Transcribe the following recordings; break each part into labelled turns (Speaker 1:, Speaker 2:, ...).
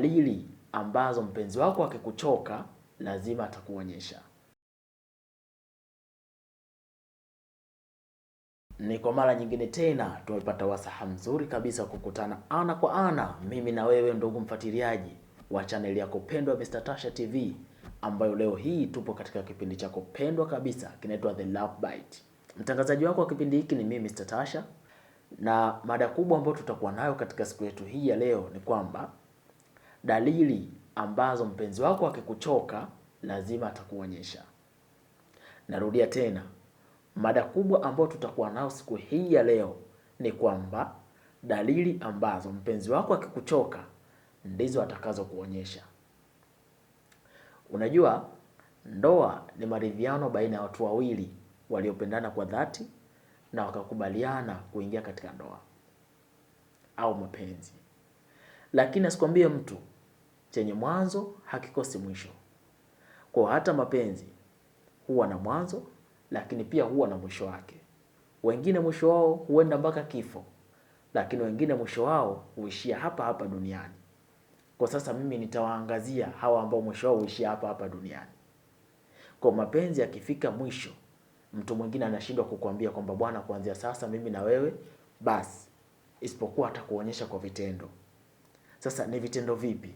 Speaker 1: dalili ambazo mpenzi wako akikuchoka lazima atakuonyesha. Ni kwa mara nyingine tena tumepata wasaha mzuri kabisa kukutana ana kwa ana, mimi na wewe ndugu mfuatiliaji wa channel yako pendwa Mr. Tasha TV, ambayo leo hii tupo katika kipindi chako pendwa kabisa kinaitwa The Love Bite. Mtangazaji wako wa kipindi hiki ni mimi Mr. Tasha, na mada kubwa ambayo tutakuwa nayo katika siku yetu hii ya leo ni kwamba dalili ambazo mpenzi wako akikuchoka lazima atakuonyesha. Narudia tena, mada kubwa ambayo tutakuwa nayo siku hii ya leo ni kwamba dalili ambazo mpenzi wako akikuchoka ndizo atakazo kuonyesha. Unajua, ndoa ni maridhiano baina ya watu wawili waliopendana kwa dhati na wakakubaliana kuingia katika ndoa au mapenzi. Lakini asikwambie mtu, chenye mwanzo hakikosi mwisho. Kwa hata mapenzi huwa na mwanzo, lakini pia huwa na mwisho wake. Wengine mwisho wao huenda mpaka kifo, lakini wengine mwisho wao huishia hapa hapa duniani. Kwa sasa mimi nitawaangazia hawa ambao mwisho wao huishia hapa hapa duniani. Kwa mapenzi yakifika mwisho, mtu mwingine anashindwa kukuambia kwamba bwana, kuanzia sasa mimi na wewe basi, isipokuwa atakuonyesha kwa vitendo. Sasa ni vitendo vipi?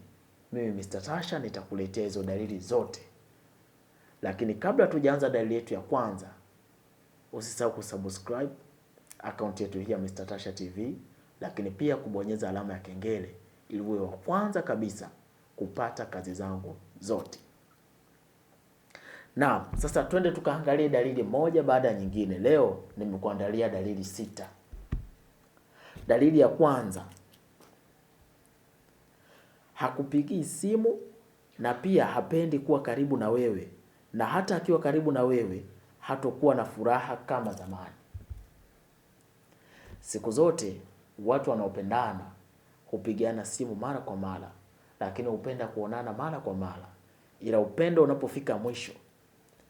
Speaker 1: Mimi Mr. Tasha nitakuletea hizo dalili zote. Lakini kabla tujaanza dalili yetu ya kwanza, usisahau kusubscribe account yetu hii ya Mr. Tasha TV, lakini pia kubonyeza alama ya kengele ili uwe wa kwanza kabisa kupata kazi zangu zote. Na sasa twende tukaangalie dalili moja baada ya nyingine. Leo nimekuandalia dalili 6. Dalili ya kwanza, hakupigii simu na pia hapendi kuwa karibu na wewe, na hata akiwa karibu na wewe hatakuwa na furaha kama zamani. Siku zote watu wanaopendana hupigiana simu mara kwa mara, lakini hupenda kuonana mara kwa mara. Ila upendo unapofika mwisho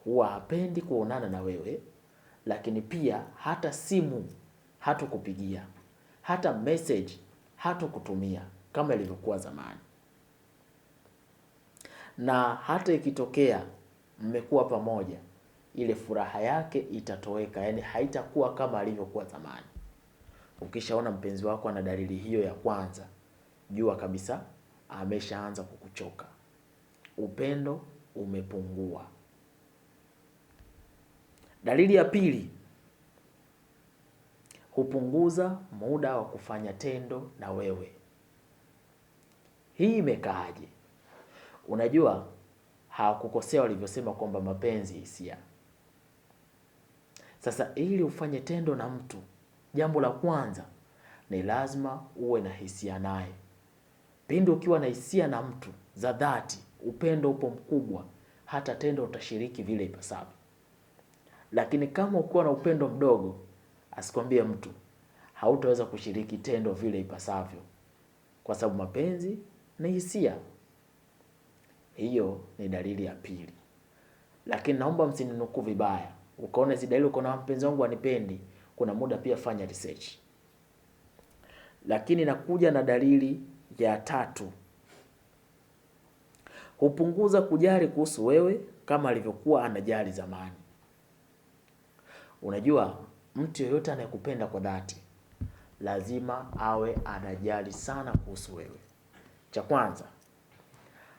Speaker 1: huwa hapendi kuonana na wewe, lakini pia hata simu hatakupigia, hata message hatakutumia kama ilivyokuwa zamani. Na hata ikitokea mmekuwa pamoja, ile furaha yake itatoweka, yani haitakuwa kama alivyokuwa zamani. Ukishaona mpenzi wako ana dalili hiyo ya kwanza, jua kabisa ameshaanza kukuchoka. Upendo umepungua. Dalili ya pili, hupunguza muda wa kufanya tendo na wewe. Hii imekaaje? Unajua, hawakukosea walivyosema kwamba mapenzi hisia. Sasa ili ufanye tendo na mtu, jambo la kwanza ni lazima uwe na hisia naye. Pindi ukiwa na hisia na mtu za dhati, upendo upo mkubwa, hata tendo utashiriki vile ipasavyo. Lakini kama ukiwa na upendo mdogo, asikwambie mtu, hautaweza kushiriki tendo vile ipasavyo, kwa sababu mapenzi ni hisia. Hiyo ni dalili ya pili. Lakini naomba msininukuu vibaya. Ukaona hizi dalili ukaona mpenzi wangu anipendi, kuna muda pia fanya research. Lakini nakuja na dalili ya tatu. Hupunguza kujali kuhusu wewe kama alivyokuwa anajali zamani. Unajua, mtu yeyote anayekupenda kwa dhati lazima awe anajali sana kuhusu wewe. Cha kwanza,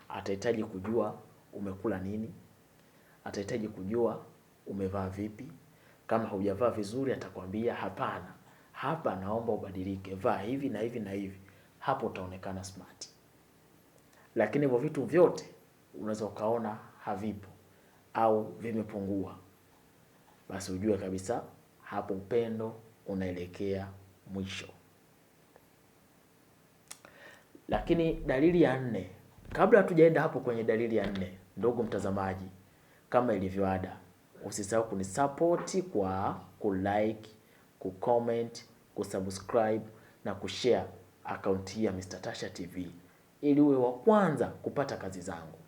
Speaker 1: atahitaji kujua umekula nini, atahitaji kujua umevaa vipi. Kama hujavaa vizuri atakwambia hapana, hapa naomba ubadilike, vaa hivi na hivi na hivi. Hapo utaonekana smart. Lakini hivyo vitu vyote unaweza ukaona havipo au vimepungua, basi ujue kabisa hapo upendo unaelekea mwisho. Lakini dalili ya 4, kabla hatujaenda hapo kwenye dalili ya 4, ndugu mtazamaji, kama ilivyoada, usisahau kunisupport kwa kulike, kucomment, kusubscribe na kushare account hii ya Mr. Tasha TV ili uwe wa kwanza kupata kazi zangu.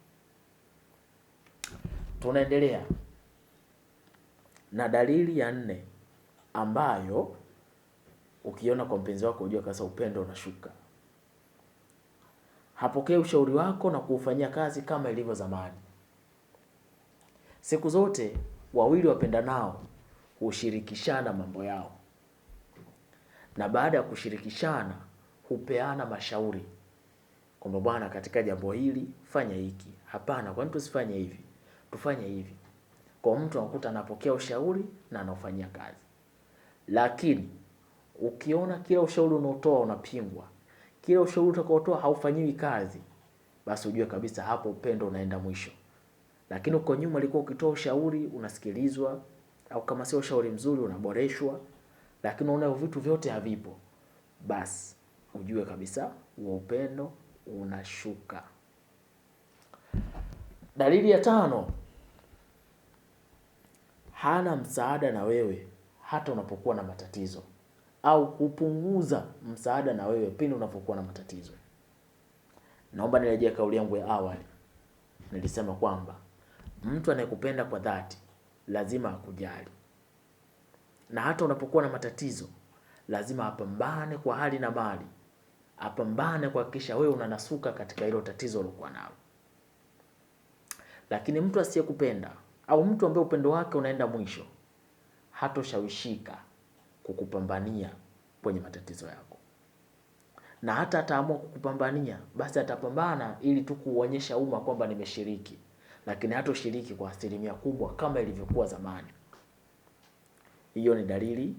Speaker 1: Tunaendelea na dalili ya 4 ambayo ukiona kwa mpenzi wako ujue kasa upendo unashuka. hapokei ushauri wako na kuufanyia kazi kama ilivyo zamani. Siku zote wawili wapendanao hushirikishana mambo yao, na baada ya kushirikishana hupeana mashauri kwamba bwana, katika jambo hili fanya hiki, hapana, kwani tusifanye hivi, tufanye hivi. Kwa mtu anakuta anapokea ushauri na anaufanyia kazi. Lakini ukiona kila ushauri unaotoa unapingwa, kila ushauri utakaotoa haufanyiwi kazi, basi ujue kabisa hapo upendo unaenda mwisho. Lakini uko nyuma ulikuwa ukitoa ushauri unasikilizwa, au kama sio ushauri mzuri unaboreshwa, lakini unaona vitu vyote havipo, basi ujue kabisa huo upendo unashuka. Dalili ya 5, hana msaada na wewe hata unapokuwa na matatizo, au kupunguza msaada na wewe pindi unapokuwa na matatizo. Naomba nirejee kauli yangu ya awali. Nilisema kwamba mtu anayekupenda kwa dhati lazima akujali, na hata unapokuwa na matatizo lazima apambane kwa hali na mali, apambane kuhakikisha wewe unanasuka katika hilo tatizo ulokuwa nalo. Lakini mtu asiyekupenda au mtu ambaye upendo wake unaenda mwisho hatoshawishika kukupambania kwenye matatizo yako, na hata ataamua kukupambania, basi atapambana ili tu kuonyesha umma kwamba nimeshiriki, lakini hatoshiriki kwa asilimia kubwa kama ilivyokuwa zamani. Hiyo ni dalili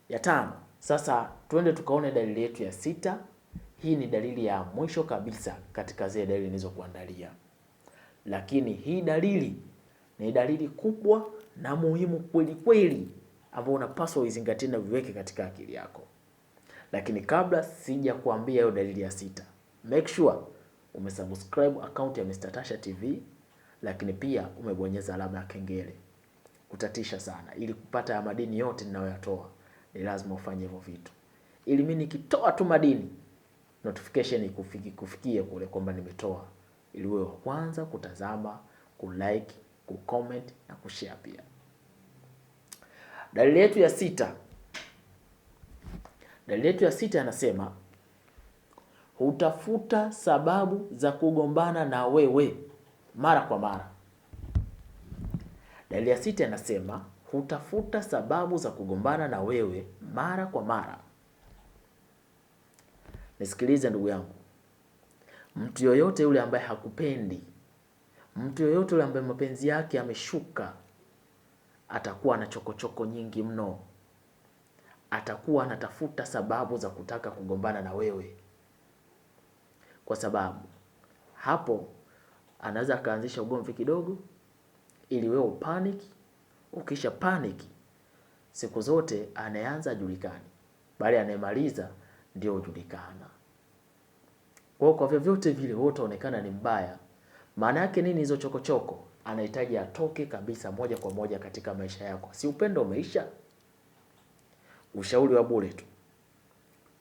Speaker 1: ya 5. Sasa tuende tukaone dalili yetu ya 6. Hii ni dalili ya mwisho kabisa katika zile dalili nilizokuandalia, lakini hii dalili ni dalili kubwa na muhimu kweli kweli, ambayo unapaswa uizingatie na viweke katika akili yako. Lakini kabla sija kuambia hiyo dalili ya 6, make sure umesubscribe account ya Mr. Tasha TV, lakini pia umebonyeza alama ya kengele. Utatisha sana. Ili kupata ya madini yote ninayoyatoa, ni lazima ufanye hivyo vitu, ili mimi nikitoa tu madini notification ikufikie kule kwamba nimetoa, ili wewe wa kwanza kutazama, kulike, kucomment na kushare pia. Dalili yetu ya 6. Dalili yetu ya 6 anasema hutafuta sababu za kugombana na wewe mara kwa mara. Dalili ya 6 anasema hutafuta sababu za kugombana na wewe mara kwa mara. Nisikilize ndugu yangu, mtu yoyote yule ambaye hakupendi, mtu yoyote yule ambaye mapenzi yake yameshuka, atakuwa na chokochoko nyingi mno, atakuwa anatafuta sababu za kutaka kugombana na wewe, kwa sababu hapo anaweza akaanzisha ugomvi kidogo ili wewe upanic. Ukisha panic, siku zote anayeanza julikani, bali anayemaliza ndio hujulikana. Kwa vyovyote vile wote onekana ni mbaya. Maana yake nini hizo chokochoko? Anahitaji atoke kabisa moja kwa moja katika maisha yako. Si upendo umeisha? Ushauri wa bure tu.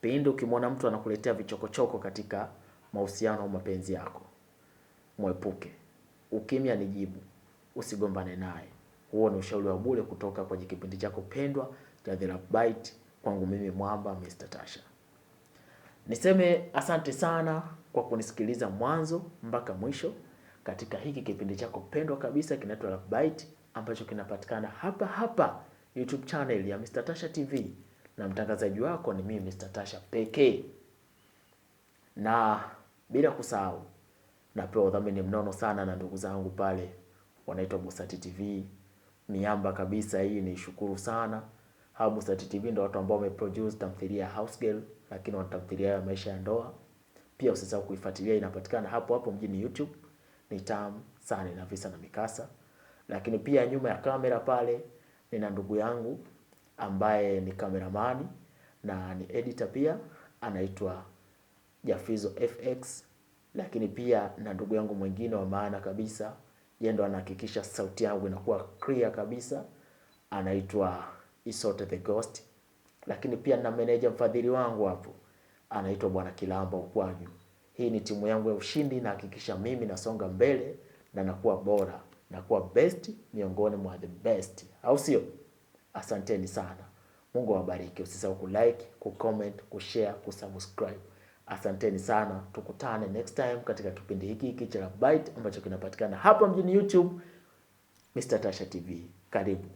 Speaker 1: Pindi ukimwona mtu anakuletea vichokochoko katika mahusiano au mapenzi yako, mwepuke. Ukimya ni jibu. Usigombane naye. Huo ni ushauri wa bure kutoka kwenye kipindi chako pendwa cha The Love Bite, kwangu mimi mwamba Mr. Tasha. Niseme asante sana kwa kunisikiliza mwanzo mpaka mwisho katika hiki kipindi chako pendwa kabisa kinaitwa Love Bite, ambacho kinapatikana hapa hapa YouTube channel ya Mr. Tasha TV, na mtangazaji wako ni mimi Mr. Tasha pekee. Na bila kusahau, napewa udhamini mnono sana na ndugu zangu pale wanaitwa Busati TV. Miamba kabisa hii, ni shukuru sana. Hao Busati TV ndio watu ambao wameproduce tamthilia House Girl, lakini wanatamthilia ya maisha ya ndoa. Pia usisahau kuifuatilia, inapatikana hapo hapo mjini YouTube. Ni tamu sana, na visa na mikasa. Lakini pia nyuma ya kamera pale nina ndugu yangu ambaye ni kameramani na ni editor pia, anaitwa Jafizo FX. Lakini pia na ndugu yangu mwingine wa maana kabisa, yeye ndo anahakikisha sauti yangu inakuwa clear kabisa, anaitwa Isote the Ghost. Lakini pia na manager mfadhili wangu hapo, anaitwa Bwana Kilamba Ukwaju. Hii ni timu yangu ya ushindi, na hakikisha mimi nasonga mbele na nakuwa bora, nakuwa best miongoni mwa the best, au sio? Asanteni sana. Mungu awabariki. Usisahau kulike, kucomment, kushare, kusubscribe. Asanteni sana, tukutane next time katika kipindi hiki cha Love Bite ambacho kinapatikana hapa mjini YouTube, Mr. Tasha TV. Karibu.